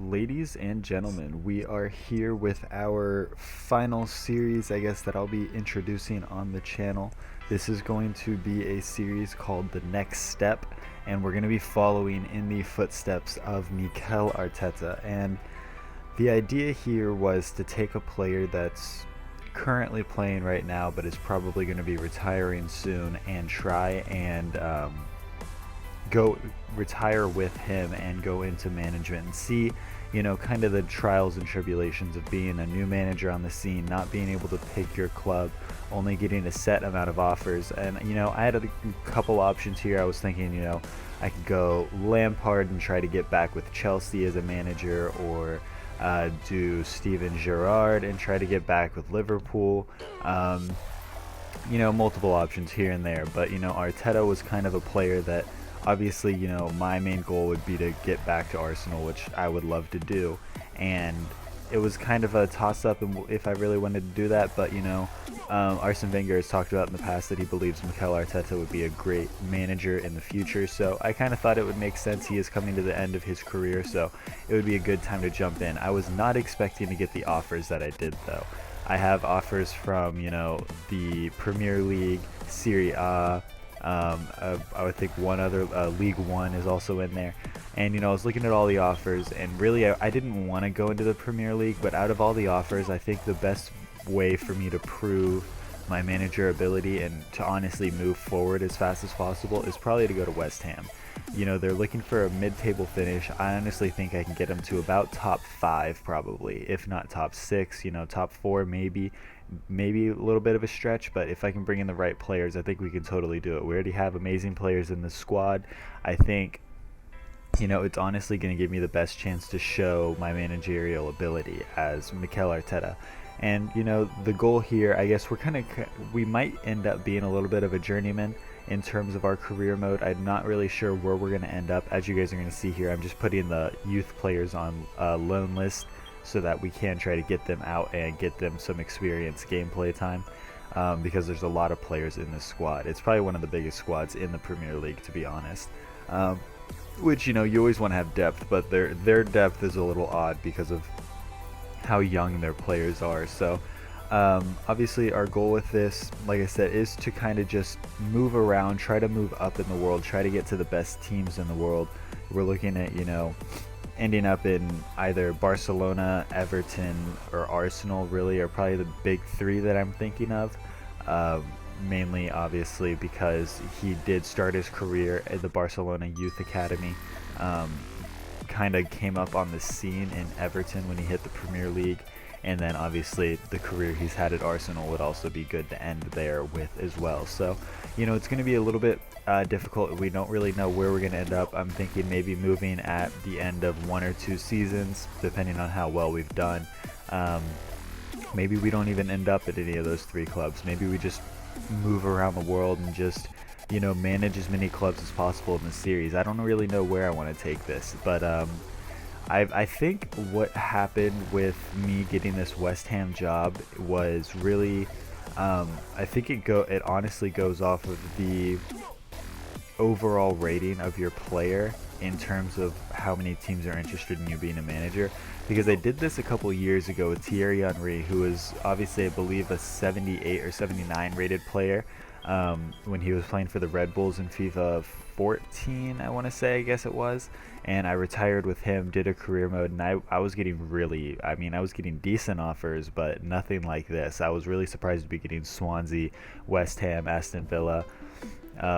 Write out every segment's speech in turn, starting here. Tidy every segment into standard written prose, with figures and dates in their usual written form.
Ladies and gentlemen, we are here with our final series, I guess, that I'll be introducing on the channel. This is going to be a series called The Next Step, and we're going to be following in the footsteps of Mikel Arteta. And the idea here was to take a player that's currently playing right now, but is probably going to be retiring soon, and try and go retire with him and go into management and see, kind of the trials and tribulations of being a new manager on the scene, not being able to pick your club, only getting a set amount of offers. And I had a couple options here. I was thinking, I could go Lampard and try to get back with Chelsea as a manager, or do Steven Gerrard and try to get back with Liverpool. Multiple options here and there, but Arteta was kind of a player that obviously, my main goal would be to get back to Arsenal, which I would love to do. And it was kind of a toss-up if I really wanted to do that. But, Arsene Wenger has talked about in the past that he believes Mikel Arteta would be a great manager in the future. So I kind of thought it would make sense. He is coming to the end of his career, so it would be a good time to jump in. I was not expecting to get the offers that I did, though. I have offers from, the Premier League, Serie A, I would think one other, League One is also in there. And I was looking at all the offers, and really I didn't want to go into the Premier League, but out of all the offers, I think the best way for me to prove my manager ability and to honestly move forward as fast as possible is probably to go to West Ham. They're looking for a mid-table finish. I honestly think I can get them to about top 5 probably, if not top 6, top 4 maybe a little bit of a stretch, but if I can bring in the right players, I think we can totally do it. We already have amazing players in the squad. I think it's honestly going to give me the best chance to show my managerial ability as Mikel Arteta. And the goal here, I guess we might end up being a little bit of a journeyman in terms of our career mode. I'm not really sure where we're going to end up. As you guys are going to see here, I'm just putting the youth players on a loan list so that we can try to get them out and get them some experience gameplay time, because there's a lot of players in this squad. It's probably one of the biggest squads in the Premier League, to be honest. Which you always want to have depth, but their depth is a little odd because of how young their players are. So obviously our goal with this, like I said, is to kind of just move around, try to move up in the world, try to get to the best teams in the world. We're looking at ending up in either Barcelona, Everton, or Arsenal. Really are probably the big 3 that I'm thinking of. Mainly obviously because he did start his career at the Barcelona Youth Academy, kind of came up on the scene in Everton when he hit the Premier League, and then obviously the career he's had at Arsenal would also be good to end there with as well. So it's going to be a little bit difficult. We don't really know where we're going to end up. I'm thinking maybe moving at the end of 1 or 2 seasons, depending on how well we've done. Maybe we don't even end up at any of those 3 clubs. Maybe we just move around the world and just manage as many clubs as possible in the series. I don't really know where I want to take this, but I think what happened with me getting this West Ham job was really, I think it honestly goes off of the overall rating of your player in terms of how many teams are interested in you being a manager. Because I did this a couple years ago with Thierry Henry, who was obviously, I believe, a 78 or 79 rated player when he was playing for the Red Bulls in FIFA 14, I want to say, I guess it was. And I retired with him, did a career mode, and I was getting I was getting decent offers, but nothing like this. I was really surprised to be getting Swansea, West Ham, Aston Villa,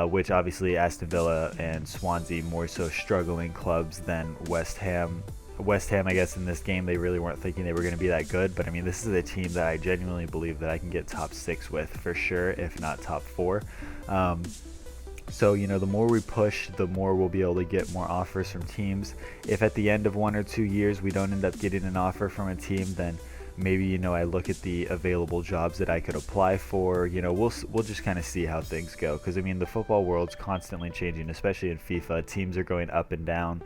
which obviously Aston Villa and Swansea more so struggling clubs than West Ham. West Ham, I guess, in this game, they really weren't thinking they were going to be that good. But, I mean, this is a team that I genuinely believe that I can get top 6 with for sure, if not top 4. So, the more we push, the more we'll be able to get more offers from teams. If at the end of 1 or 2 years we don't end up getting an offer from a team, then maybe, I look at the available jobs that I could apply for. We'll just kind of see how things go. Because, I mean, the football world's constantly changing, especially in FIFA. Teams are going up and down.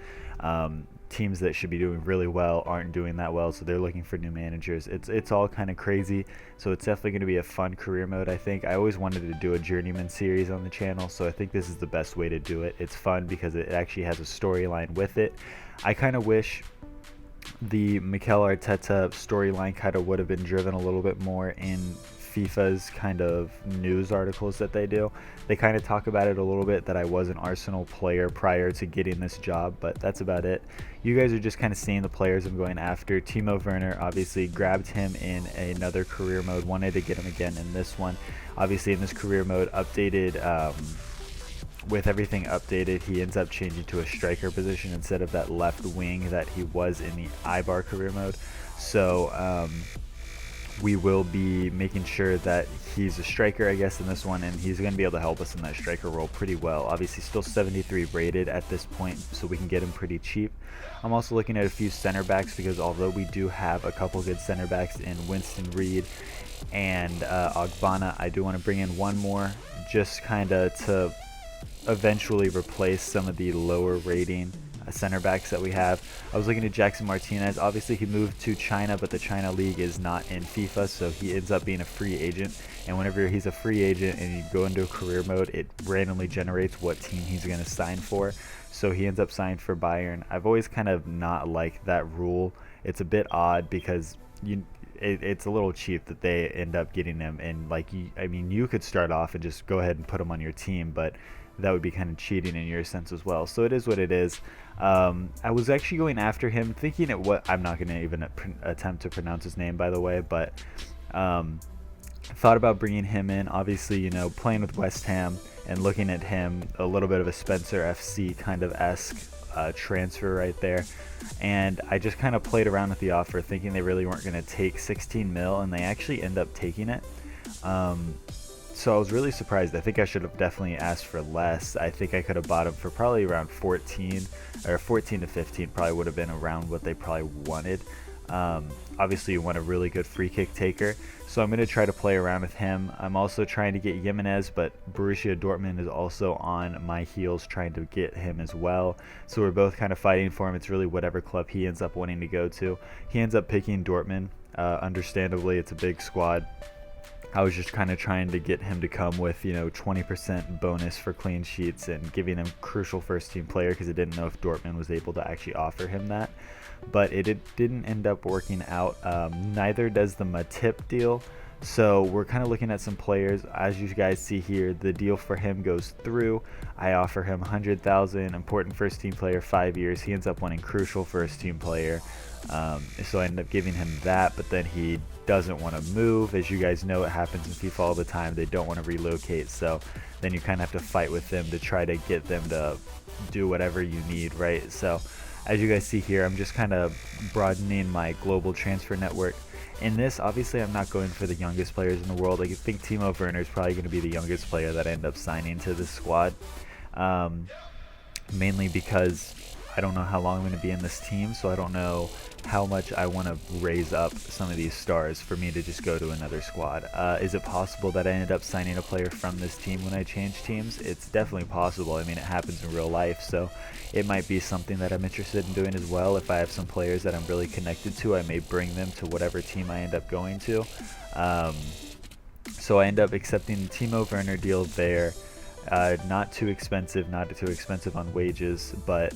Teams that should be doing really well aren't doing that well, so they're looking for new managers. It's all kind of crazy, so it's definitely going to be a fun career mode. I think I always wanted to do a journeyman series on the channel, so I think this is the best way to do it. It's fun because it actually has a storyline with it. I kind of wish the Mikel Arteta storyline kind of would have been driven a little bit more in FIFA's kind of news articles that they do. They kind of talk about it a little bit, that I was an Arsenal player prior to getting this job, but that's about it. You guys are just kind of seeing the players I'm going after. Timo Werner, obviously grabbed him in another career mode, wanted to get him again in this one. Obviously in this career mode, updated, with everything updated, he ends up changing to a striker position instead of that left wing that he was in the iBar career mode. So we will be making sure that he's a striker, I guess, in this one, and he's going to be able to help us in that striker role pretty well. Obviously still 73 rated at this point, so we can get him pretty cheap. I'm also looking at a few center backs, because although we do have a couple good center backs in Winston Reed and Ogbonna, I do want to bring in one more, just kind of to eventually replace some of the lower rating center backs that we have. I was looking at Jackson Martinez. Obviously he moved to China, but the China league is not in FIFA, so he ends up being a free agent, and whenever he's a free agent and you go into a career mode, it randomly generates what team he's going to sign for. So he ends up signed for Bayern. I've always kind of not liked that rule. It's a bit odd because it's a little cheap that they end up getting him, and like, I mean, you could start off and just go ahead and put him on your team, but that would be kind of cheating in your sense as well. So it is what it is. I was actually going after him, thinking it what I'm not going to even attempt to pronounce his name, by the way, but thought about bringing him in. Obviously, you know, playing with West Ham and looking at him, a little bit of a Spencer FC kind of esque transfer right there. And I just kind of played around with the offer, thinking they really weren't going to take 16 mil, and they actually end up taking it. So I was really surprised. I think I should have definitely asked for less. I think I could have bought him for probably around 14, or 14 to 15 probably would have been around what they probably wanted. Obviously you want a really good free kick taker, so I'm going to try to play around with him. I'm also trying to get Jimenez, but Borussia Dortmund is also on my heels trying to get him as well. So we're both kind of fighting for him. It's really whatever club he ends up wanting to go to. He ends up picking Dortmund. Understandably, it's a big squad. I was just kind of trying to get him to come with, you know, 20% bonus for clean sheets and giving him crucial first team player, because I didn't know if Dortmund was able to actually offer him that. But it didn't end up working out. Neither does the Matip deal. So we're kind of looking at some players. As you guys see here, the deal for him goes through. I offer him 100,000, important first team player, 5 years. He ends up winning crucial first team player. So I ended up giving him that, but then he doesn't want to move. As you guys know, it happens in FIFA all the time. They don't want to relocate, so then you kind of have to fight with them to try to get them to do whatever you need, right? So as you guys see here, I'm just kind of broadening my global transfer network. In this, obviously, I'm not going for the youngest players in the world. I think Timo Werner is probably going to be the youngest player that I end up signing to this squad, mainly because I don't know how long I'm going to be in this team, so I don't know how much I want to raise up some of these stars for me to just go to another squad. Is it possible that I ended up signing a player from this team when I change teams? It's definitely possible. I mean, it happens in real life, so it might be something that I'm interested in doing as well. If I have some players that I'm really connected to, I may bring them to whatever team I end up going to. So I end up accepting the Timo Werner deal there. Not too expensive on wages, but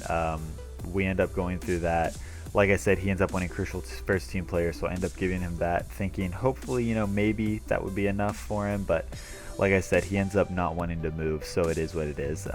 we end up going through that. Like I said, he ends up winning crucial first team player, so I end up giving him that, thinking hopefully, you know, maybe that would be enough for him, but like I said, he ends up not wanting to move, so it is what it is.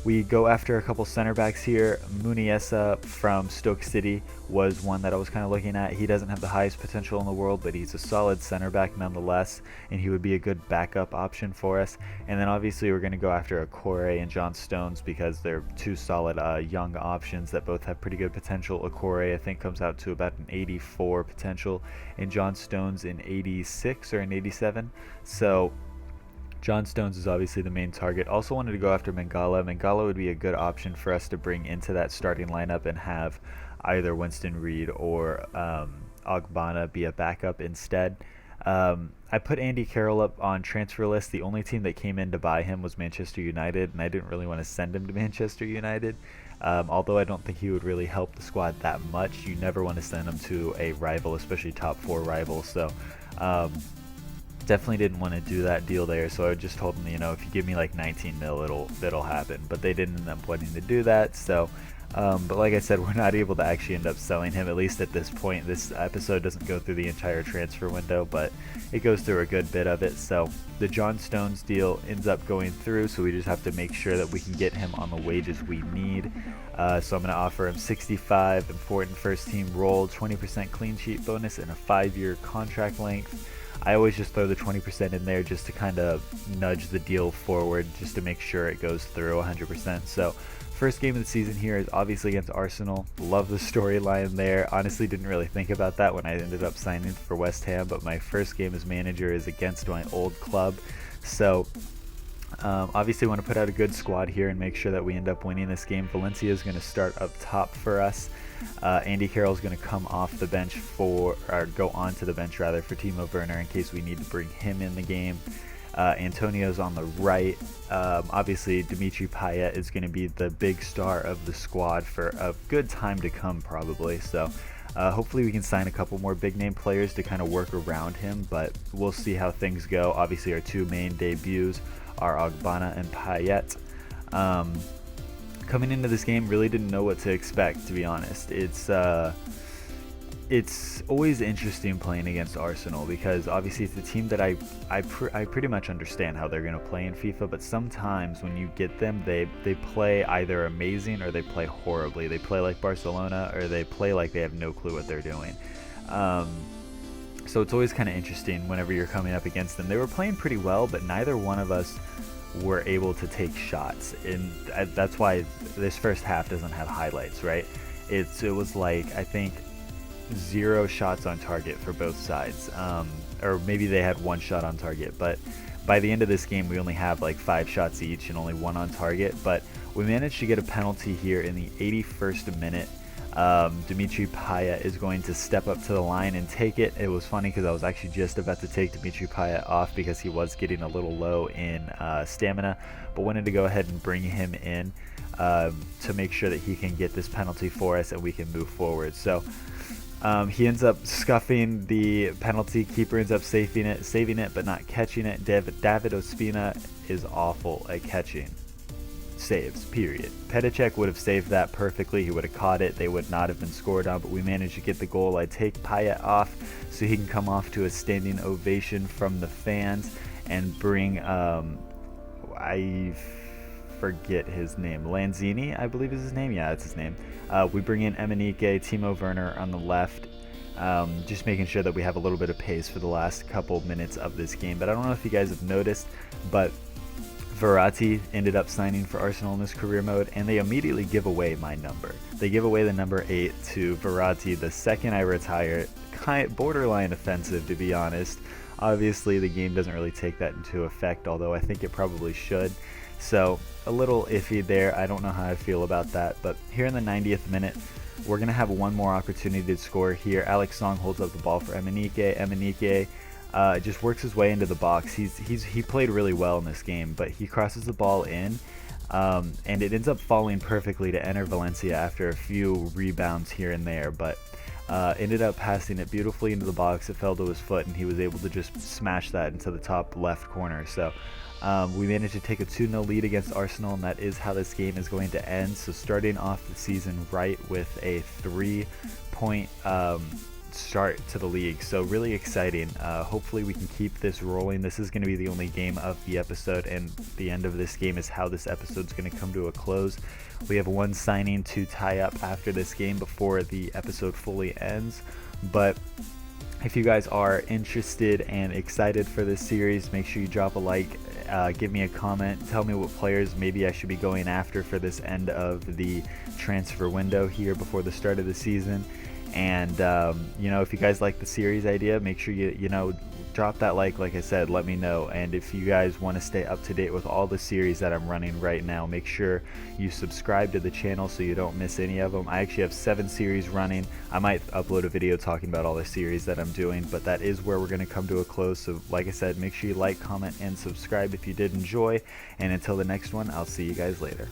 We go after a couple center backs here. Muniesa from Stoke City was one that I was kind of looking at. He doesn't have the highest potential in the world, but he's a solid center back nonetheless, and he would be a good backup option for us. And then obviously we're going to go after Okore and John Stones, because they're two solid young options that both have pretty good potential. Okore, I think, comes out to about an 84 potential, and John Stones in 86 or an 87. So John Stones is obviously the main target. Also wanted to go after Mangala. Mangala would be a good option for us to bring into that starting lineup and have either Winston Reed or Ogbonna be a backup instead. I put Andy Carroll up on transfer list. The only team that came in to buy him was Manchester United, and I didn't really want to send him to Manchester United. Although I don't think he would really help the squad that much. You never want to send him to a rival, especially top 4 rival. So definitely didn't want to do that deal there, so I just told them, you know, if you give me like 19 mil, it'll happen. But they didn't end up wanting to do that, so But like I said, we're not able to actually end up selling him, at least at this point. This episode doesn't go through the entire transfer window, but it goes through a good bit of it. So the John Stones deal ends up going through, so we just have to make sure that we can get him on the wages we need. So I'm going to offer him 65, important first team role, 20% clean sheet bonus, and a 5-year contract length. I always just throw the 20% in there just to kind of nudge the deal forward, just to make sure it goes through 100%. So first game of the season here is obviously against Arsenal. Love the storyline there. Honestly, didn't really think about that when I ended up signing for West Ham, but my first game as manager is against my old club. So obviously want to put out a good squad here and make sure that we end up winning this game. Valencia is going to start up top for us. Andy Carroll is going to come off the bench or go onto the bench rather, for Timo Werner in case we need to bring him in the game. Antonio's on the right. Obviously, Dimitri Payet is going to be the big star of the squad for a good time to come, probably. So hopefully we can sign a couple more big name players to kind of work around him, but we'll see how things go. Obviously, our two main debuts are Ogbonna and Payet. Coming into this game, really didn't know what to expect, to be honest. It's always interesting playing against Arsenal because obviously it's a team that I pretty much understand how they're going to play in FIFA, but sometimes when you get them, they play either amazing or they play horribly. They play like Barcelona, or they play like they have no clue what they're doing. So it's always kind of interesting whenever you're coming up against them. They were playing pretty well, but neither one of us were able to take shots, and that's why this first half doesn't have highlights, right? It was like, I think, 0 shots on target for both sides, or maybe they had 1 shot on target, but by the end of this game we only have like 5 shots each and only 1 on target. But we managed to get a penalty here in the 81st minute. Dimitri Payet is going to step up to the line and take it. It was funny because I was actually just about to take Dimitri Payet off because he was getting a little low in stamina, but wanted to go ahead and bring him in to make sure that he can get this penalty for us and we can move forward. So he ends up scuffing the penalty. Keeper ends up saving it but not catching it. David Ospina is awful at catching saves, period. Petacek would have saved that perfectly. He would have caught it. They would not have been scored on, but we managed to get the goal. I take Payet off so he can come off to a standing ovation from the fans and bring I forget his name, Lanzini, I believe is his name. Yeah, that's his name. We bring in Emenike, Timo Werner on the left, just making sure that we have a little bit of pace for the last couple minutes of this game. But I don't know if you guys have noticed, but Verratti ended up signing for Arsenal in this career mode, and they immediately give away my number. They give away the number 8 to Verratti the second I retire. Borderline offensive, to be honest. Obviously, the game doesn't really take that into effect, although I think it probably should. So, a little iffy there. I don't know how I feel about that, but here in the 90th minute, we're going to have one more opportunity to score here. Alex Song holds up the ball for Emenike. Emenike just works his way into the box. He played really well in this game, but he crosses the ball in, and it ends up falling perfectly to enter Valencia after a few rebounds here and there, but ended up passing it beautifully into the box. It fell to his foot, and he was able to just smash that into the top left corner. So we managed to take a 2-0 lead against Arsenal, and that is how this game is going to end. So starting off the season right with a 3-point start to the league, so really exciting. Hopefully we can keep this rolling. This is going to be the only game of the episode, and the end of this game is how this episode's going to come to a close. We have one signing to tie up after this game before the episode fully ends, but if you guys are interested and excited for this series, make sure you drop a like, give me a comment, tell me what players maybe I should be going after for this end of the transfer window here before the start of the season. And if you guys like the series idea, make sure you drop that like I said, let me know. And if you guys want to stay up to date with all the series that I'm running right now, make sure you subscribe to the channel so you don't miss any of them. I actually have 7 series running. I might upload a video talking about all the series that I'm doing, but that is where we're going to come to a close. So like I said, make sure you like, comment, and subscribe if you did enjoy, and until the next one, I'll see you guys later.